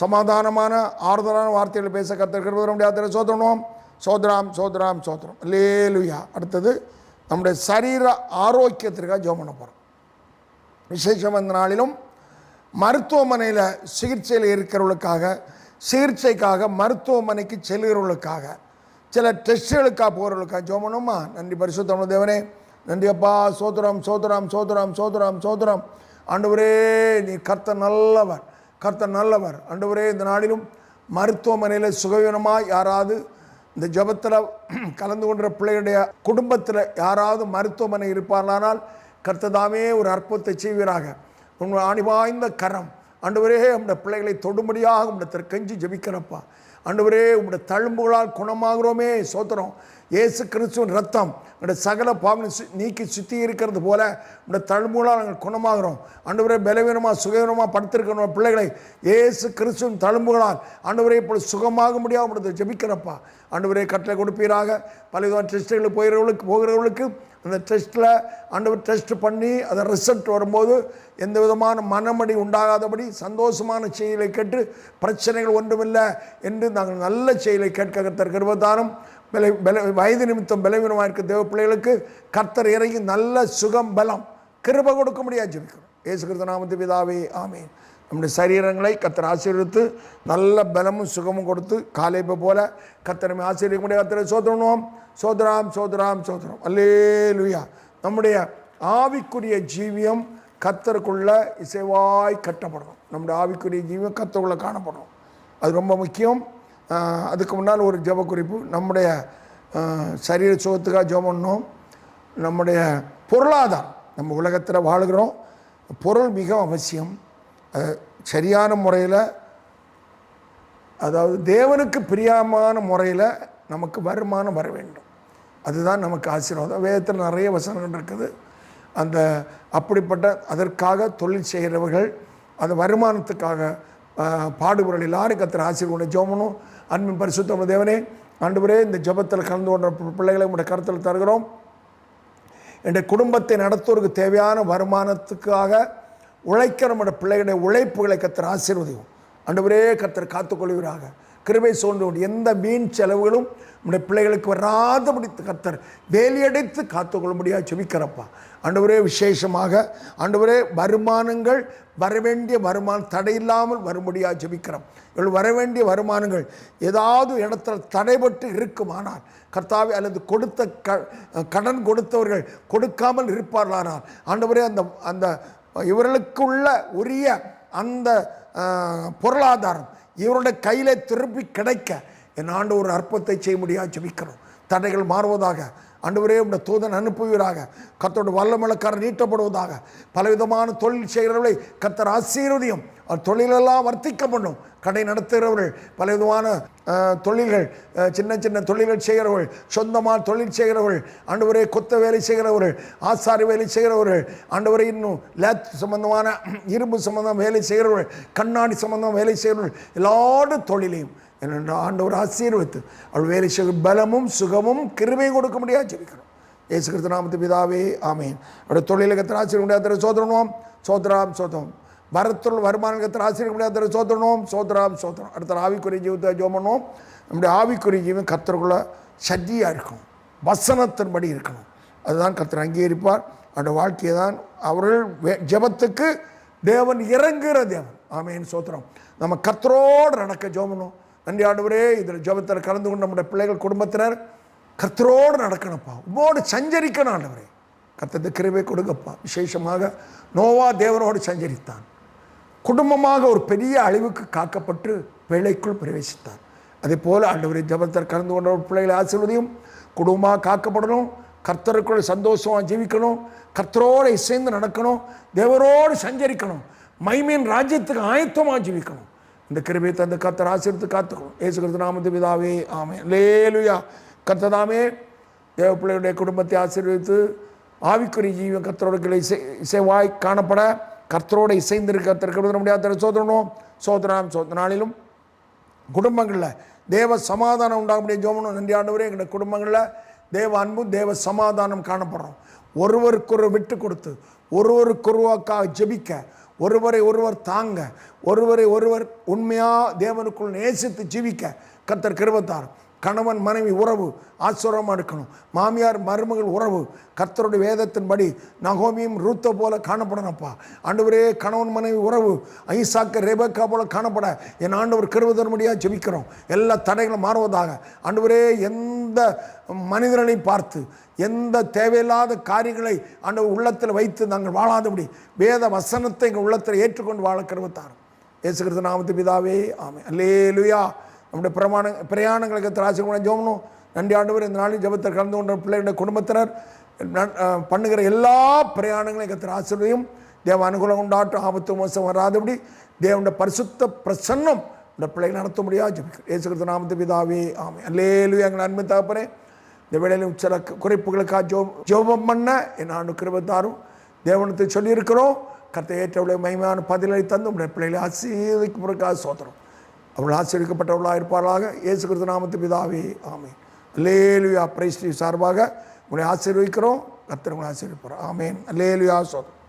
சமாதானமான ஆறுதலான வார்த்தைகளை பேச கர்த்தர் கிருபை தர முடியாது சோதராம் சோதராம் சோதரம் அல்லேலூயா. அடுத்தது நம்முடைய சரீர ஆரோக்கியத்திற்காக ஜெபம் பண்ண போகிறோம். விசேஷம் இந்த நாளிலும் மருத்துவமனையில் சிகிச்சையில் இருக்கிறவர்களுக்காக, சிகிச்சைக்காக மருத்துவமனைக்கு செல்கிறவர்களுக்காக, சில டெஸ்ட்டுகளுக்காக போகிறவர்களுக்காக ஜெபம் பண்ணணுமா? நன்றி பரிசுத்தமுள்ள தேவனே, நன்றி அப்பா. சோதரம் சோதரம் சோதரம் சோதரம் சோதரம். ஆண்டவரே நீ கர்த்தர் நல்லவர், கர்த்தர் நல்லவர். ஆண்டவரே இந்த நாளிலும் மருத்துவமனையில் சுகவீனமாக யாராவது இந்த ஜெபத்தில் கலந்து கொண்ட பிள்ளைகளுடைய குடும்பத்தில் யாராவது மருத்துவமனை இருப்பார்களானால் கர்த்ததாமே ஒரு அற்புதத்தை செய்வீராக. உங்கள் ஆணிவாய்ந்த கரம் ஆண்டவரே உம்முடைய பிள்ளைகளை தொடும்படியாக உம்முடைய கெஞ்சி ஜெபிக்கிறப்பா. ஆண்டவரே உம்முடைய தழும்புகளால் குணமாகிறோமே. சோத்திரம். இயேசு கிறிஸ்துவின் ரத்தம் உடைய சகல பாவங்களை நீக்கி சுத்தி இருக்கிறது போல உடைய தழும்புகளால் நாங்கள் குணமாகிறோம். ஆண்டவரே பலவீனமாக சுகவீனமாக படுத்திருக்கிற பிள்ளைகளை இயேசு கிறிஸ்துவின் தழும்புகளால் ஆண்டவரே இப்பொழுது சுகமாக முடியாது உடைய ஜெபிக்கிறப்பா. ஆண்டவரே கட்டளை கொடுப்பீராக. பலவிதமான டெஸ்ட்டுகளுக்கு போகிறவர்களுக்கு அந்த டெஸ்ட்டில் ஆண்டவர் டெஸ்ட் பண்ணி அதை ரிசல்ட் வரும்போது எந்த விதமான மனமடி உண்டாகாதபடி சந்தோஷமான செய்திகளை கேட்டு பிரச்சனைகள் ஒன்றுமில்லை என்று நாங்கள் நல்ல செய்திகளை கேட்க கர்த்தர் கிருபைதாரும். வயது நிமித்தம் பலவீனமாக இருக்க தேவ பிள்ளைகளுக்கு கர்த்தர் இறங்கி நல்ல சுகம் பலம் கிருபை கொடுக்க முடியாது ஜெபிக்கிறோம். இயேசு கிறிஸ்து நாமத்தில் பிதாவே ஆமென். நம்முடைய சரீரங்களை கர்த்தர் ஆசீர்வதித்து நல்ல பலமும் சுகமும் கொடுத்து காலைப்பை போல கர்த்தரை ஆசீர்வதிக்க முடியாது. கர்த்தரை சோதரணும். சோதராம் சோதராம் சோதரம் அல்லேலூயா. நம்முடைய ஆவிக்குரிய ஜீவியம் கர்த்தருக்குள்ள இசைவாய் கட்டப்படணும். நம்முடைய ஆவிக்குரிய ஜீவியம் கர்த்தருக்குள்ள காணப்படணும். அது ரொம்ப முக்கியம். அதுக்கு முன்னால் ஒரு ஜெப குறிப்பு. நம்முடைய சரீர சுகத்துக்காக ஜெபம் பண்ணணும். நம்முடைய பொருளாதாரம், நம்ம உலகத்தில் வாழுகிறோம், பொருள் மிக அவசியம். சரியான முறையில், அதாவது தேவனுக்கு பிரியமான முறையில் நமக்கு வருமானம் வர வேண்டும். அதுதான் நமக்கு ஆசீர்வாதம். வேதத்தில் நிறைய வசனங்கள் இருக்குது. அந்த அப்படிப்பட்ட அதற்காக தொழில் செய்கிறவர்கள் அந்த வருமானத்துக்காக பாடுபொருள் எல்லாரும் கர்த்தர் ஆசீர்வாதம் ஜெபம். அன்பின் பரிசுத்த தேவனே, ஆண்டவரே இந்த ஜெபத்தில் கலந்து கொண்ட பிள்ளைகளை உடைய கருத்தில் தருகிறோம். என்னுடைய குடும்பத்தை நடத்துவதற்கு தேவையான வருமானத்துக்காக உழைக்கிற நம்முடைய பிள்ளைகளுடைய உழைப்புகளை கர்த்தர் ஆசீர்வதியும். ஆண்டவரே கர்த்தர் காத்துக்கொள்வீராக. கிருபை சூழ்ந்து எந்த வீண் செலவுகளும் நம்முடைய பிள்ளைகளுக்கு வராதபடி கர்த்தர் வேலியடைத்து காத்துக்கொள்ளும்படியாக ஜெபிக்கிறப்பா. ஆண்டவரே விசேஷமாக ஆண்டவரே வருமானங்கள் வரவேண்டிய வருமானம் தடையில்லாமல் வரும்படியாக ஜெபிக்கிறோம். இவள் வரவேண்டிய வருமானங்கள் ஏதாவது இடத்துல தடைபட்டு இருக்குமானால் கர்த்தாவே, அல்லது கொடுத்த கடன் கொடுத்தவர்கள் கொடுக்காமல் இருப்பார்களானால் ஆண்டவரே அந்த அந்த இவர்களுக்குள்ள உரிய அந்த பொருளாதாரம் இவருடைய கையிலே திருப்பி கிடைக்க என் ஆண்டு ஒரு அற்புதத்தை செய்ய முடியாது ஜெபிக்கிறோம். தடைகள் மாறுவதாக. ஆண்டவரே உடைய தூதன் அனுப்புவீராக. கர்த்தருடைய வல்லமைக்காரர் நீட்டப்படுவதாக. பலவிதமான தொழில் செய்கிறவர்களை கர்த்தர் ஆசீர்வதியும். தொழிலெல்லாம் வர்த்திக்க பண்ணும். கடை நடத்துகிறவர்கள், பலவிதமான தொழில்கள், சின்ன சின்ன தொழில்கள் செய்கிறவர்கள், சொந்தமாக தொழில் செய்கிறவர்கள், ஆண்டவரே கொத்த வேலை செய்கிறவர்கள், ஆசாரி வேலை செய்கிறவர்கள், ஆண்டவரே இன்னும் லேத் சம்பந்தமான இரும்பு சம்பந்தம் வேலை செய்கிறவர்கள், கண்ணாடி சம்பந்தம் வேலை செய்கிறவர்கள், எல்லா தொழிலையும் என்னென்ற ஆண்டவர் ஆசீர்வதித்து அவள் வேலை செய்ய பலமும் சுகமும் கிருபையும் கொடுக்க முடியாது ஜெபிக்கிறோம். இயேசு கிறிஸ்து நாமத்தில் பிதாவே ஆமென். அவருடைய தொழிலை கர்த்தர் ஆசீர்வதிக்க முடியாத சோதரணும். சோதராம் சோதரம். வரத்துள் வருமானம் கர்த்தர் ஆசீர்வதிக்க முடியாத சோதரணும். சோதராம் சோதரம். அடுத்த ஆவிக்குரிய ஜீவத்தை ஜெபம் பண்ணுவோம். நம்முடைய ஆவிக்குரிய ஜீவன் கர்த்தருக்குள்ள சத்தியாக இருக்கணும், வசனத்தின்படி இருக்கணும். அதுதான் கர்த்தர் அங்கீகரிப்பார். அவருடைய வாழ்க்கையை தான் அவர்கள் ஜெபத்துக்கு தேவன் இறங்குகிற தேவன். ஆமென். சோத்திரம். நம்ம கர்த்தரோடு நடக்க ஜெபம். நன்றி ஆண்டவரே, இதில் ஜெபத்தில் கலந்து கொண்டு நம்முடைய பிள்ளைகள் குடும்பத்தினர் கர்த்தரோடு நடக்கணும்ப்பா, உம்மோடு சஞ்சரிக்கணும். ஆண்டவரே கர்த்தருக்கு கிருபை கொடுங்கப்பா. விசேஷமாக நோவா தேவனோடு சஞ்சரித்தான். குடும்பமாக ஒரு பெரிய அழிவுக்கு காக்கப்பட்டு வேலைக்குள் பிரவேசித்தார். அதே போல் ஆண்டவரே ஜெபத்தில் கலந்து கொண்ட பிள்ளைகளை ஆசீர்வதியும். குடும்பமாக காக்கப்படணும், கர்த்தருக்குள்ள சந்தோஷமாக ஜீவிக்கணும், கர்த்தரோடு இசைந்து நடக்கணும், தேவரோடு சஞ்சரிக்கணும், மைமீன் ராஜ்யத்துக்கு ஆயத்தமாக ஜீவிக்கணும். இந்த கிருபையை தந்து கர்த்தர் ஆசீர்வதித்து காத்துக்கணும். இயேசு கிறிஸ்து நாமத்தில் பிதாவே ஆமென். அல்லேலூயா. கர்த்ததாமே தேவ பிள்ளையுடைய குடும்பத்தை ஆசீர்வதித்து ஆவிக்குரிய ஜீவன் கர்த்தரோட இசைவாய் காணப்பட கர்த்தரோடு இசைந்திருக்க கர்த்தர் நம்முடைய சோதரணும். சோதராம் நாளிலும் குடும்பங்களில் தேவ சமாதானம் உண்டாக முடிய ஜோமனும். நன்றி ஆண்டவரே, எங்களுடைய குடும்பங்களில் தேவ அன்பும் தேவ சமாதானம் காணப்படுறோம். ஒருவருக்கொருவர் விட்டு கொடுத்து ஒருவருக்கொருவாக்காக ஜெபிக்க, ஒருவரை ஒருவர் தாங்க, ஒருவரை ஒருவர் உண்மையாக தேவனுக்குள் நேசித்து ஜீவிக்க கர்த்தர் கிருபை தாரும். கணவன் மனைவி உறவு ஆச்சரியமாக இருக்கணும். மாமியார் மருமகள் உறவு கர்த்தருடைய வேதத்தின்படி நகோமியும் ரூத்தை போல காணப்படணும்ப்பா. ஆண்டவரே, கணவன் மனைவி உறவு ஐசாக்கு ரெபேக்கா போல காணப்பட என் ஆண்டவர் கிருபை தரும்படியாக ஜெபிக்கிறோம். எல்லா தடைகளும் மாறுவதாக. ஆண்டவரே, எந்த மனிதர்களையும் பார்த்து எந்த தேவையில்லாத காரியங்களை ஆண்டவர் உள்ளத்தில் வைத்து நாங்கள் வாழாதபடி வேத வசனத்தை எங்கள் உள்ளத்தில் ஏற்றுக்கொண்டு வாழ கிருபை தாரும். இயேசு கிறிஸ்து நாமத்து பிதாவே, ஆமென். அல்லேலூயா. நம்முடைய பிரயாணங்களை கர்த்தர் ஆசீர்வதிக்கணும். ஜெபணும். நன்றி ஆண்டவர், இந்த நாளில் ஜெபத்தில் கலந்து கொண்ட பிள்ளைகளுடைய குடும்பத்தினர் பண்ணுகிற எல்லா பிரயாணங்களையும் கர்த்தர் ஆசீர்வதியும். தேவ அனுகூலம் உண்டாட்டும். ஆபத்து மோசம் வராதபடி தேவனுடைய பரிசுத்த பிரசன்னம் இந்த பிள்ளைகள் நடத்த முடியாது ஜெபிக்கிறேன். இயேசு கிறிஸ்து நாமத்து பிதாவே, ஆமென். அல்லேலூயா. எங்கள் அன்பு தகப்பனே, இந்த வேளையிலும் சில குறிப்புகளுக்காக ஜெபம் பண்ண என் ஆண்டு கிருபை தாரும். தேவனத்தை சொல்லியிருக்கிறோம். கர்த்தர் ஏற்றவுடைய மகிமையான பதிலை தந்து உடைய பிள்ளைகளை ஆசீர்வதிக்கும்படியாக சோத்திரம். அவர்கள் ஆசீர்வதிக்கப்பட்டவர்களாக இருப்பார்களாக. இயேசு கிறிஸ்து நாமத்து பிதாவே, ஆமென். அல்லேலூயா. பிரைஸ் சார்பாக உங்களை ஆசீர்வதிக்கிறோம். கர்த்தர் உங்களை ஆசீர்வதிப்பார். ஆமென். அல்லேலூயா. சோத்திரம்.